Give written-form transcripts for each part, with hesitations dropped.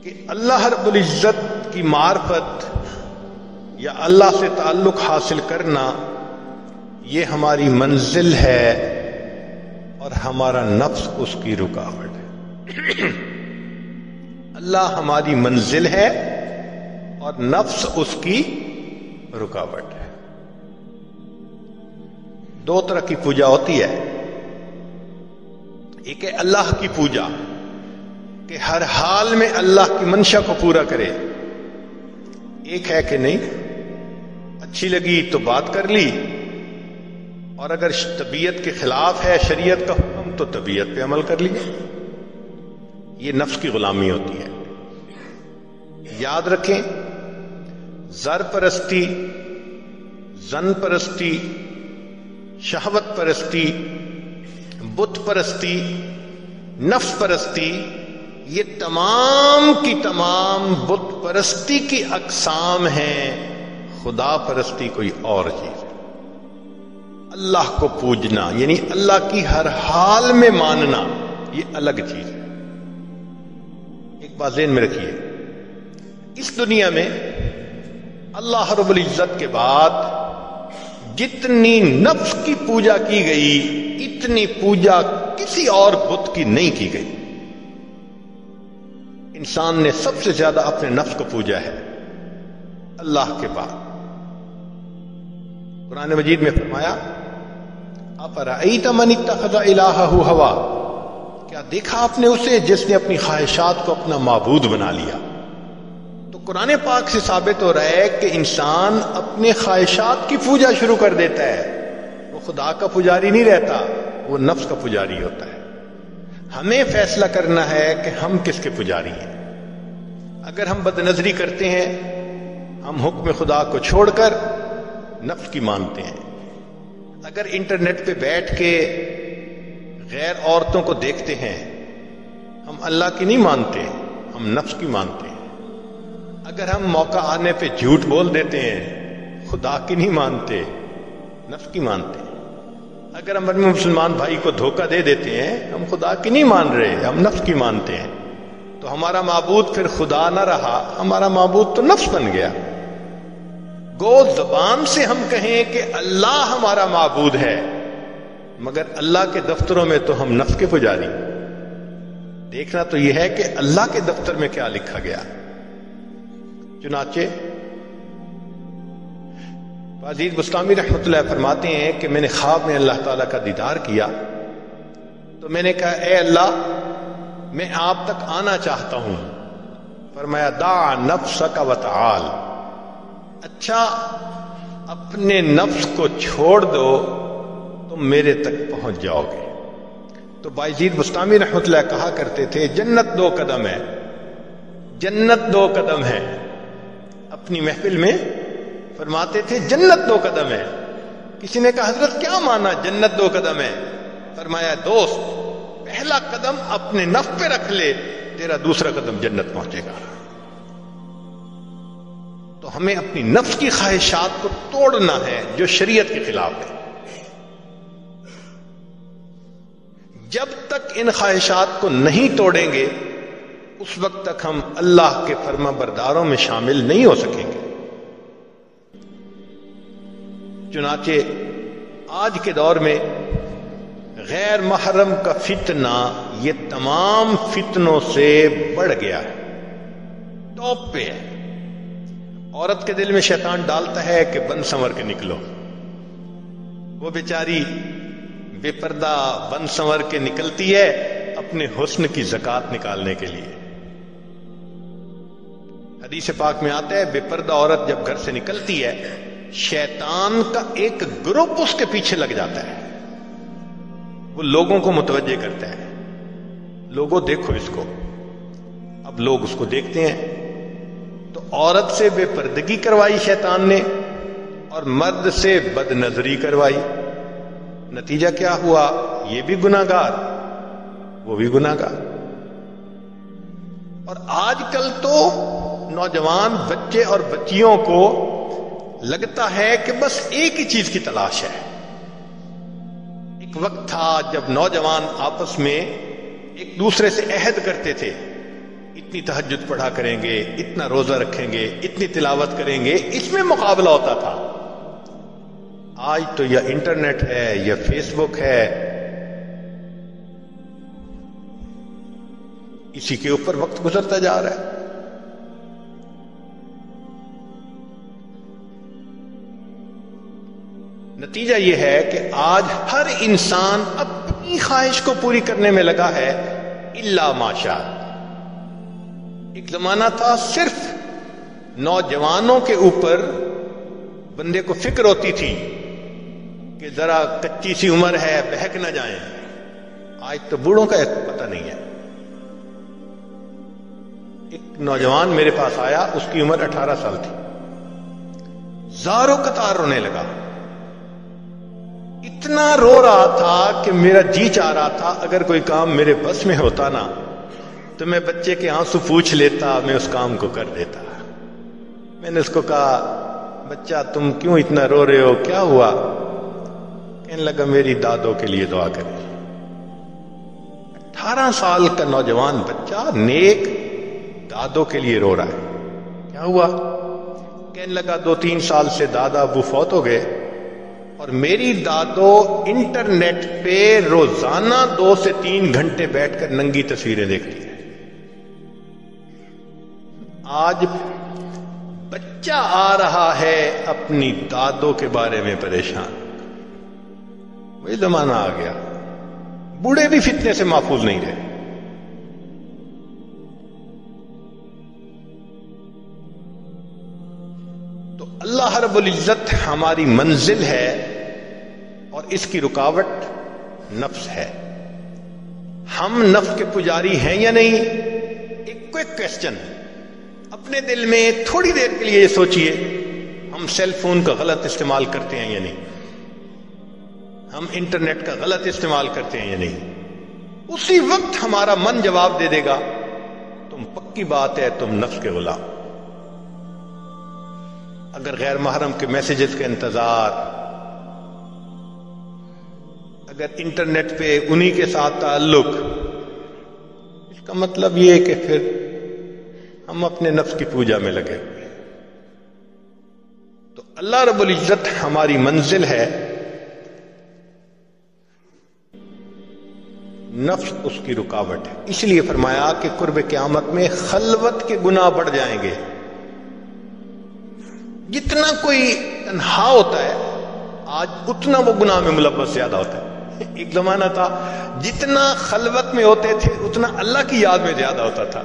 کہ اللہ رب العزت کی معرفت یا اللہ سے تعلق حاصل کرنا یہ ہماری منزل ہے اور ہمارا نفس اس کی رکاوٹ ہے۔ اللہ ہماری منزل ہے اور نفس اس کی رکاوٹ ہے۔ دو طرح کی پوجا ہوتی ہے، ایک ہے اللہ کی پوجا کہ ہر حال میں اللہ کی منشا کو پورا کرے، ایک ہے کہ نہیں اچھی لگی تو بات کر لی، اور اگر طبیعت کے خلاف ہے شریعت کا حکم تو طبیعت پہ عمل کر لیے۔ یہ نفس کی غلامی ہوتی ہے۔ یاد رکھیں، زر پرستی، زن پرستی، شہوت پرستی، بت پرستی، نفس پرستی، یہ تمام کی تمام بت پرستی کی اقسام ہیں۔ خدا پرستی کوئی اور چیز ہے۔ اللہ کو پوجنا یعنی اللہ کی ہر حال میں ماننا، یہ الگ چیز ہے۔ ایک بات ذہن میں رکھیے، اس دنیا میں اللہ رب العزت کے بعد جتنی نفس کی پوجا کی گئی اتنی پوجا کسی اور بت کی نہیں کی گئی۔ انسان نے سب سے زیادہ اپنے نفس کو پوجا ہے اللہ کے بعد۔ قرآن مجید میں فرمایا اَفَرَأَيْتَ مَنِ اتَّخَذَ إِلَٰهَهُ هَوَاهُ، کیا دیکھا آپ نے اسے جس نے اپنی خواہشات کو اپنا معبود بنا لیا؟ تو قرآن پاک سے ثابت ہو رہا ہے کہ انسان اپنے خواہشات کی پوجا شروع کر دیتا ہے۔ وہ خدا کا پجاری نہیں رہتا، وہ نفس کا پجاری ہوتا ہے۔ ہمیں فیصلہ کرنا ہے کہ ہم کس کے پجاری ہیں۔ اگر ہم بد نظری کرتے ہیں ہم حکم خدا کو چھوڑ کر نفس کی مانتے ہیں۔ اگر انٹرنیٹ پہ بیٹھ کے غیر عورتوں کو دیکھتے ہیں ہم اللہ کی نہیں مانتے، ہم نفس کی مانتے ہیں۔ اگر ہم موقع آنے پہ جھوٹ بول دیتے ہیں خدا کی نہیں مانتے، نفس کی مانتے ہیں۔ اگر ہم اپنے مسلمان بھائی کو دھوکہ دے دیتے ہیں ہم خدا کی نہیں مان رہے، ہم نفس کی مانتے ہیں۔ تو ہمارا معبود پھر خدا نہ رہا، ہمارا معبود تو نفس بن گیا۔ گو زبان سے ہم کہیں کہ اللہ ہمارا معبود ہے، مگر اللہ کے دفتروں میں تو ہم نفس کے پجاری۔ دیکھنا تو یہ ہے کہ اللہ کے دفتر میں کیا لکھا گیا۔ چنانچہ عزیز بستامی رحمۃ اللہ فرماتے ہیں کہ میں نے خواب میں اللہ تعالیٰ کا دیدار کیا تو میں نے کہا اے اللہ میں آپ تک آنا چاہتا ہوں۔ فرمایا دع نفسک وتعال، اچھا اپنے نفس کو چھوڑ دو تم میرے تک پہنچ جاؤ گے۔ تو بایزید بستامی رحمۃ اللہ کہا کرتے تھے جنت 2 قدم ہے، جنت 2 قدم ہے۔ اپنی محفل میں فرماتے تھے جنت 2 قدم ہے۔ کسی نے کہا حضرت کیا مانا جنت 2 قدم ہے؟ فرمایا دوست پہلا قدم اپنے نفس پہ رکھ لے، تیرا دوسرا قدم جنت پہنچے گا۔ تو ہمیں اپنی نفس کی خواہشات کو توڑنا ہے جو شریعت کے خلاف ہے۔ جب تک ان خواہشات کو نہیں توڑیں گے اس وقت تک ہم اللہ کے فرما برداروں میں شامل نہیں ہو سکیں گے۔ چنانچہ آج کے دور میں غیر محرم کا فتنہ یہ تمام فتنوں سے بڑھ گیا ہے، ٹاپ پہ ہے۔ عورت کے دل میں شیطان ڈالتا ہے کہ بن سنور کے نکلو، وہ بیچاری بے پردہ بن سنور کے نکلتی ہے اپنے حسن کی زکات نکالنے کے لیے۔ حدیث پاک میں آتا ہے بے پردہ عورت جب گھر سے نکلتی ہے شیطان کا ایک گروپ اس کے پیچھے لگ جاتا ہے، وہ لوگوں کو متوجہ کرتا ہے، لوگوں دیکھو اس کو۔ اب لوگ اس کو دیکھتے ہیں تو عورت سے بے پردگی کروائی شیطان نے اور مرد سے بد نظری کروائی۔ نتیجہ کیا ہوا؟ یہ بھی گناہگار وہ بھی گناہگار۔ اور آج کل تو نوجوان بچے اور بچیوں کو لگتا ہے کہ بس ایک ہی چیز کی تلاش ہے۔ ایک وقت تھا جب نوجوان آپس میں ایک دوسرے سے عہد کرتے تھے اتنی تہجد پڑھا کریں گے، اتنا روزہ رکھیں گے، اتنی تلاوت کریں گے، اس میں مقابلہ ہوتا تھا۔ آج تو یا انٹرنیٹ ہے یا فیس بک ہے، اسی کے اوپر وقت گزرتا جا رہا ہے۔ نتیجہ یہ ہے کہ آج ہر انسان اپنی خواہش کو پوری کرنے میں لگا ہے الا ماشاء۔ ایک زمانہ تھا صرف نوجوانوں کے اوپر بندے کو فکر ہوتی تھی کہ ذرا کچی سی عمر ہے، بہک نہ جائیں۔ آج تو بوڑھوں کا پتہ نہیں ہے۔ ایک نوجوان میرے پاس آیا، اس کی عمر 18 سال تھی، زاروں قطار رونے لگا، اتنا رو رہا تھا کہ میرا جی چاہ رہا تھا اگر کوئی کام میرے بس میں ہوتا نا تو میں بچے کے آنسو پوچھ لیتا، میں اس کام کو کر دیتا۔ میں نے اس کو کہا، بچہ تم کیوں اتنا رو رہے ہو، کیا ہوا؟ کہنے لگا میری دادوں کے لیے دعا کریں۔ 18 سال کا نوجوان بچہ نیک دادوں کے لیے رو رہا ہے، کیا ہوا؟ کہنے لگا 2-3 سال سے دادا ابو فوت ہو گئے اور میری دادو انٹرنیٹ پہ روزانہ 2 سے 3 گھنٹے بیٹھ کر ننگی تصویریں دیکھتی ہے۔ آج بچہ آ رہا ہے اپنی دادوں کے بارے میں پریشان۔ وہی زمانہ آ گیا، بوڑھے بھی فتنے سے محفوظ نہیں رہے۔ تو اللہ رب العزت ہماری منزل ہے اور اس کی رکاوٹ نفس ہے۔ ہم نفس کے پجاری ہیں یا نہیں؟ ایک کوئک کویسچن، اپنے دل میں تھوڑی دیر کے لیے یہ سوچئے، ہم سیل فون کا غلط استعمال کرتے ہیں یا نہیں؟ ہم انٹرنیٹ کا غلط استعمال کرتے ہیں یا نہیں؟ اسی وقت ہمارا من جواب دے دے گا تم پکی بات ہے تم نفس کے غلام۔ اگر غیر محرم کے میسیجز کا انتظار، اگر انٹرنیٹ پہ انہی کے ساتھ تعلق، اس کا مطلب یہ ہے کہ پھر ہم اپنے نفس کی پوجا میں لگے ہوئے۔ تو اللہ رب العزت ہماری منزل ہے، نفس اس کی رکاوٹ ہے۔ اس لیے فرمایا کہ قرب قیامت میں خلوت کے گناہ بڑھ جائیں گے۔ جتنا کوئی تنہا ہوتا ہے آج اتنا وہ گناہ میں ملوث زیادہ ہوتا ہے۔ ایک زمانہ تھا جتنا خلوت میں ہوتے تھے اتنا اللہ کی یاد میں زیادہ ہوتا تھا۔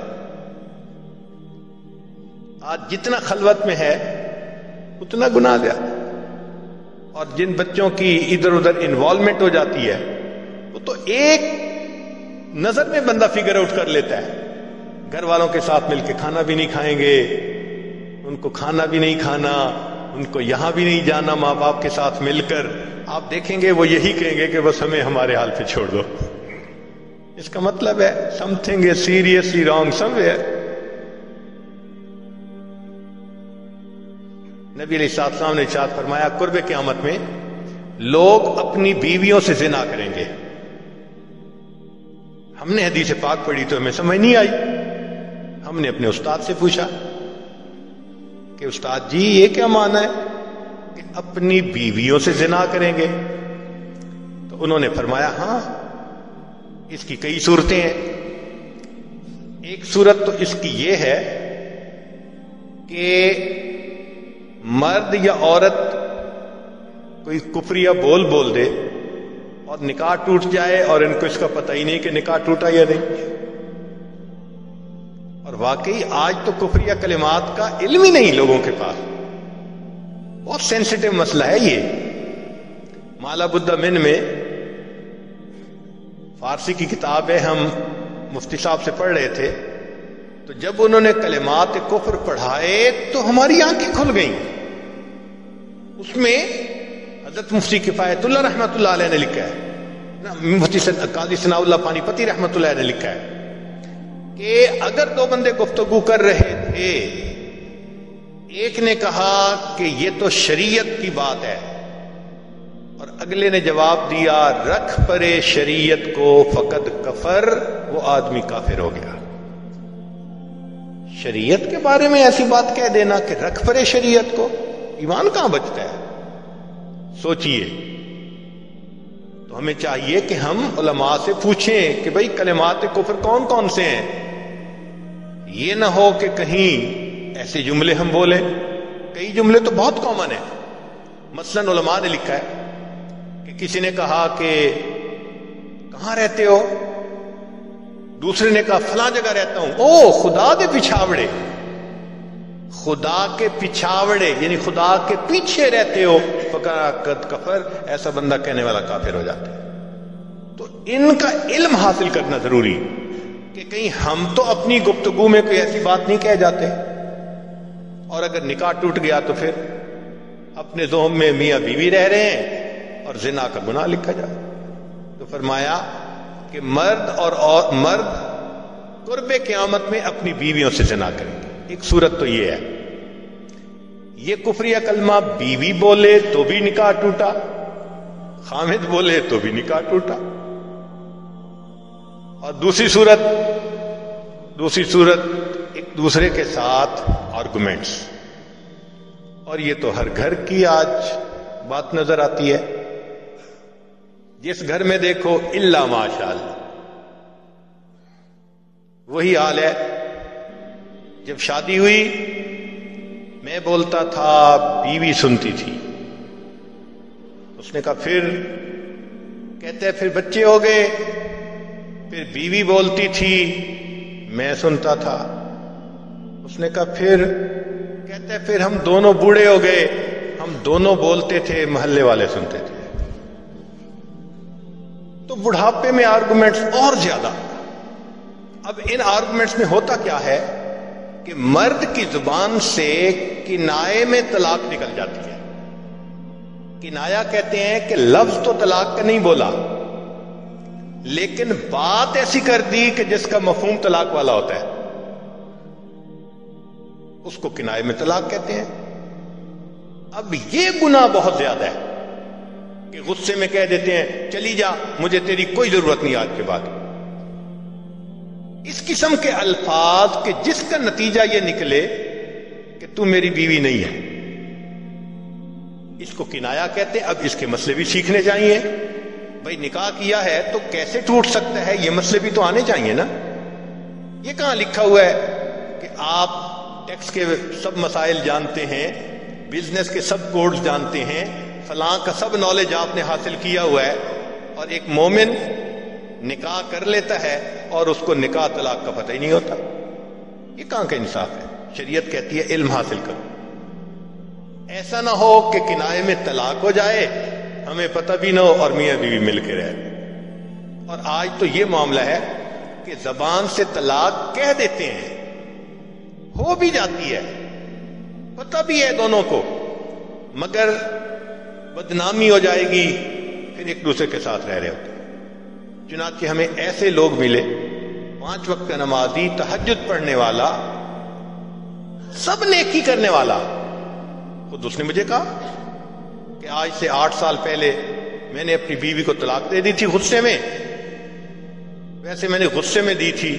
آج جتنا خلوت میں ہے اتنا گناہ زیادہ۔ اور جن بچوں کی ادھر ادھر انوالومنٹ ہو جاتی ہے وہ تو ایک نظر میں بندہ فگر آؤٹ کر لیتا ہے۔ گھر والوں کے ساتھ مل کے کھانا بھی نہیں کھائیں گے، ان کو کھانا بھی نہیں کھانا، ان کو یہاں بھی نہیں جانا ماں باپ کے ساتھ مل کر۔ آپ دیکھیں گے وہ یہی کہیں گے کہ بس ہمیں ہمارے حال پہ چھوڑ دو۔ اس کا مطلب ہے some thing is seriously wrong some where. نبی علیہ السلام نے ارشاد فرمایا قرب قیامت میں لوگ اپنی بیویوں سے زنا کریں گے۔ ہم نے حدیث پاک پڑھی تو ہمیں سمجھ نہیں آئی۔ ہم نے اپنے استاد سے پوچھا کہ استاد جی یہ کیا معنی ہے کہ اپنی بیویوں سے زنا کریں گے؟ تو انہوں نے فرمایا ہاں اس کی کئی صورتیں ہیں۔ ایک صورت تو اس کی یہ ہے کہ مرد یا عورت کوئی کفریہ بول دے اور نکاح ٹوٹ جائے اور ان کو اس کا پتہ ہی نہیں کہ نکاح ٹوٹا یا نہیں۔ اور واقعی آج تو کفریہ کلمات کا علم ہی نہیں لوگوں کے پاس۔ بہت سینسیٹیو مسئلہ ہے یہ۔ مالا بدہ من میں فارسی کی کتاب ہے، ہم مفتی صاحب سے پڑھ رہے تھے، تو جب انہوں نے کلمات کفر پڑھائے تو ہماری آنکھیں کھل گئیں۔ اس میں حضرت مفتی کفایت اللہ رحمۃ اللہ علیہ نے لکھا ہے، مفتی قاضی ثناء اللہ پانی پتی رحمۃ اللہ علیہ نے لکھا ہے کہ اگر دو بندے گفتگو کر رہے تھے، ایک نے کہا کہ یہ تو شریعت کی بات ہے اور اگلے نے جواب دیا رکھ پرے شریعت کو فقط کفر، وہ آدمی کافر ہو گیا۔ شریعت کے بارے میں ایسی بات کہہ دینا کہ رکھ پڑے شریعت کو، ایمان کہاں بچتا ہے؟ سوچئے. تو ہمیں چاہیے کہ ہم علماء سے پوچھیں کہ بھئی کلمات کفر کون کون سے ہیں. یہ نہ ہو کہ کہیں ایسے جملے ہم بولیں. کئی جملے تو بہت کامن ہیں. مثلا علماء نے لکھا ہے کہ کسی نے کہا کہ کہاں رہتے ہو؟ دوسرے نے کہا فلاں جگہ رہتا ہوں. او خدا دے پچھاوڑے، خدا کے پچھاوڑے یعنی خدا کے پیچھے رہتے ہو، فقد کفر، ایسا بندہ کہنے والا کافر ہو جاتا ہے. تو ان کا علم حاصل کرنا ضروری کہ کہیں ہم تو اپنی گفتگو میں کوئی ایسی بات نہیں کہہ جاتے، اور اگر نکاح ٹوٹ گیا تو پھر اپنے ذہن میں میاں بیوی رہ رہے ہیں اور زنا کا گناہ لکھا جائے. تو فرمایا کہ مرد قرب قیامت میں اپنی بیویوں سے زنا کریں گے. ایک صورت تو یہ ہے، یہ کفریہ کلمہ بیوی بولے تو بھی نکاح ٹوٹا، خامد بولے تو بھی نکاح ٹوٹا. اور دوسری صورت ایک دوسرے کے ساتھ آرگومنٹس. اور یہ تو ہر گھر کی آج بات نظر آتی ہے. جس گھر میں دیکھو الا ماشاء اللہ وہی حال ہے. جب شادی ہوئی میں بولتا تھا، بیوی سنتی تھی. اس نے کہا پھر، کہتے پھر بچے ہو گئے، پھر بیوی بولتی تھی میں سنتا تھا. اس نے کہا پھر، کہتے پھر ہم دونوں بوڑھے ہو گئے، ہم دونوں بولتے تھے، محلے والے سنتے تھے. تو بڑھاپے میں آرگومنٹس اور زیادہ. اب ان آرگومنٹس میں ہوتا کیا ہے کہ مرد کی زبان سے کنائے میں طلاق نکل جاتی ہے. کنایا کہتے ہیں کہ لفظ تو طلاق کا نہیں بولا، لیکن بات ایسی کر دی کہ جس کا مفہوم طلاق والا ہوتا ہے، اس کو کنائے میں طلاق کہتے ہیں. اب یہ گناہ بہت زیادہ ہے کہ غصے میں کہہ دیتے ہیں چلی جا، مجھے تیری کوئی ضرورت نہیں آج کے بعد. اس قسم کے الفاظ کہ جس کا نتیجہ یہ نکلے کہ تو میری بیوی نہیں ہے، اس کو کنایا کہتے ہیں. اب اس کے مسئلے بھی سیکھنے چاہیے. بھائی نکاح کیا ہے تو کیسے ٹوٹ سکتا ہے، یہ مسئلے بھی تو آنے چاہیے نا. یہ کہاں لکھا ہوا ہے کہ آپ ٹیکس کے سب مسائل جانتے ہیں، بزنس کے سب کوڈز جانتے ہیں، فلاں کا سب نالج آپ نے حاصل کیا ہوا ہے، اور ایک مومن نکاح کر لیتا ہے اور اس کو نکاح طلاق کا پتہ ہی نہیں ہوتا. یہ کہاں کا انصاف ہے؟ شریعت کہتی ہے علم حاصل کرو. ایسا نہ ہو کہ کنائے میں طلاق ہو جائے، ہمیں پتہ بھی نہ ہو اور میاں بیوی مل کے رہے. اور آج تو یہ معاملہ ہے کہ زبان سے طلاق کہہ دیتے ہیں، ہو بھی جاتی ہے، پتہ بھی ہے دونوں کو، مگر بدنامی ہو جائے گی، پھر ایک دوسرے کے ساتھ رہ رہے ہوتے ہیں. چنانچہ ہمیں ایسے لوگ ملے، 5 وقت کا نمازی، تہجد پڑھنے والا، سب نیکی کرنے والا. خود اس نے مجھے کہا کہ آج سے 8 سال پہلے میں نے اپنی بیوی کو طلاق دے دی تھی غصے میں. ویسے میں نے غصے میں دی تھی.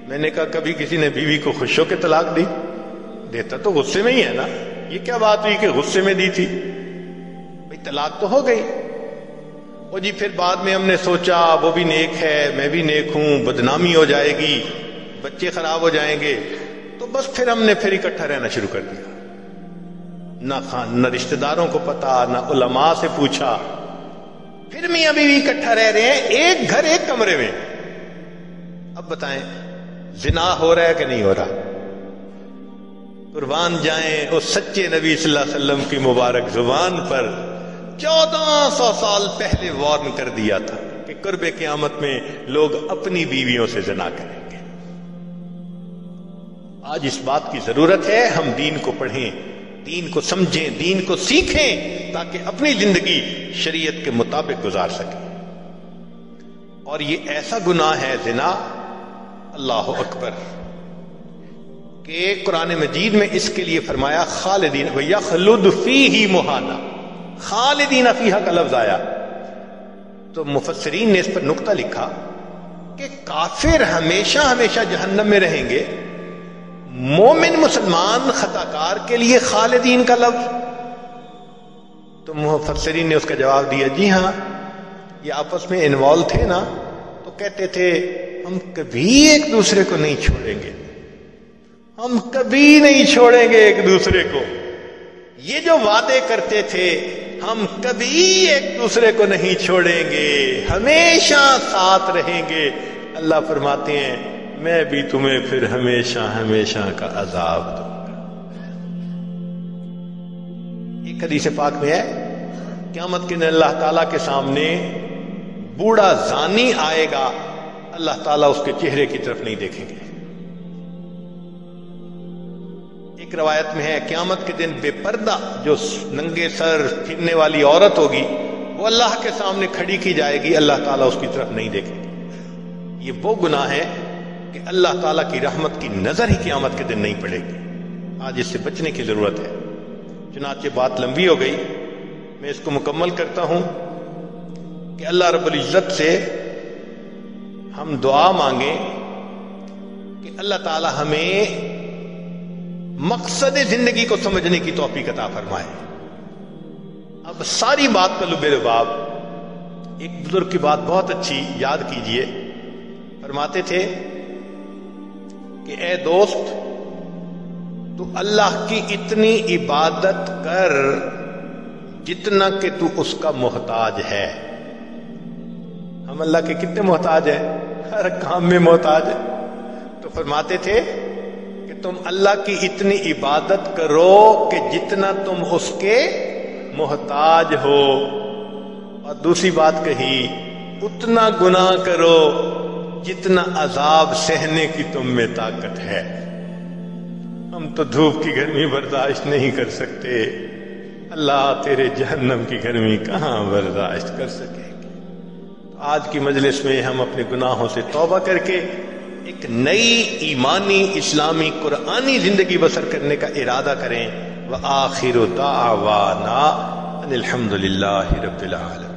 میں نے کہا کبھی کسی نے بیوی کو خوش ہو کے طلاق دی؟ دیتا تو غصے میں ہی ہے نا. یہ کیا بات ہوئی کہ غصے میں دی تھی؟ بھئی طلاق تو ہو گئی. وہ جی پھر بعد میں ہم نے سوچا وہ بھی نیک ہے، میں بھی نیک ہوں، بدنامی ہو جائے گی، بچے خراب ہو جائیں گے، تو بس پھر ہم نے پھر اکٹھا رہنا شروع کر دیا. نہ رشتہ داروں کو پتا، نہ علماء سے پوچھا. پھر میاں بیوی اکٹھا رہ رہے ہیں، ایک گھر ایک کمرے میں. اب بتائیں زنا ہو رہا ہے کہ نہیں ہو رہا؟ قربان جائیں اس سچے نبی صلی اللہ علیہ وسلم کی مبارک زبان پر 1400 سال پہلے وارن کر دیا تھا کہ قرب قیامت میں لوگ اپنی بیویوں سے زنا کریں گے. آج اس بات کی ضرورت ہے ہم دین کو پڑھیں، دین کو سمجھیں، دین کو سیکھیں، تاکہ اپنی زندگی شریعت کے مطابق گزار سکیں. اور یہ ایسا گناہ ہے زنا، اللہ اکبر، کہ قرآن مجید میں اس کے لیے فرمایا خالدین وَيَخْلُدْ فِيهِ مُهَانًا. خالدین فیہا کا لفظ آیا تو مفسرین نے اس پر نقطہ لکھا کہ کافر ہمیشہ ہمیشہ جہنم میں رہیں گے، مومن مسلمان خطا کار کے لیے خالدین کا لفظ؟ تو مفسرین نے اس کا جواب دیا جی ہاں، یہ آپس میں انوالو تھے نا، تو کہتے تھے ہم کبھی ایک دوسرے کو نہیں چھوڑیں گے، ہم کبھی نہیں چھوڑیں گے ایک دوسرے کو. یہ جو وعدے کرتے تھے ہم کبھی ایک دوسرے کو نہیں چھوڑیں گے، ہمیشہ ساتھ رہیں گے، اللہ فرماتے ہیں میں بھی تمہیں پھر ہمیشہ ہمیشہ کا عذاب دوں گا. ایک حدیث پاک میں ہے قیامت کے دن اللہ تعالیٰ کے سامنے بوڑھا زانی آئے گا، اللہ تعالیٰ اس کے چہرے کی طرف نہیں دیکھیں گے. ایک روایت میں ہے قیامت کے دن بے پردہ جو ننگے سر پھرنے والی عورت ہوگی وہ اللہ کے سامنے کھڑی کی جائے گی، اللہ تعالیٰ اس کی طرف نہیں دیکھیں گے. یہ وہ گناہ ہے کہ اللہ تعالیٰ کی رحمت کی نظر ہی قیامت کے دن نہیں پڑے گی. آج اس سے بچنے کی ضرورت ہے. چنانچہ بات لمبی ہو گئی، میں اس کو مکمل کرتا ہوں کہ اللہ رب العزت سے ہم دعا مانگیں کہ اللہ تعالیٰ ہمیں مقصد زندگی کو سمجھنے کی توفیق عطا فرمائے. اب ساری بات کا لب لباب ایک بزرگ کی بات بہت اچھی یاد کیجئے. فرماتے تھے کہ اے دوست تو اللہ کی اتنی عبادت کر جتنا کہ تو اس کا محتاج ہے. ہم اللہ کے کتنے محتاج ہیں؟ ہر کام میں محتاج ہے. تو فرماتے تھے کہ تم اللہ کی اتنی عبادت کرو کہ جتنا تم اس کے محتاج ہو، اور دوسری بات کہی اتنا گناہ کرو جتنا عذاب سہنے کی تم میں طاقت ہے. ہم تو دھوپ کی گرمی برداشت نہیں کر سکتے، اللہ تیرے جہنم کی گرمی کہاں برداشت کر سکے گے. آج کی مجلس میں ہم اپنے گناہوں سے توبہ کر کے ایک نئی ایمانی اسلامی قرآنی زندگی بسر کرنے کا ارادہ کریں. وآخر دعوانا ان الحمد للہ رب العالمین.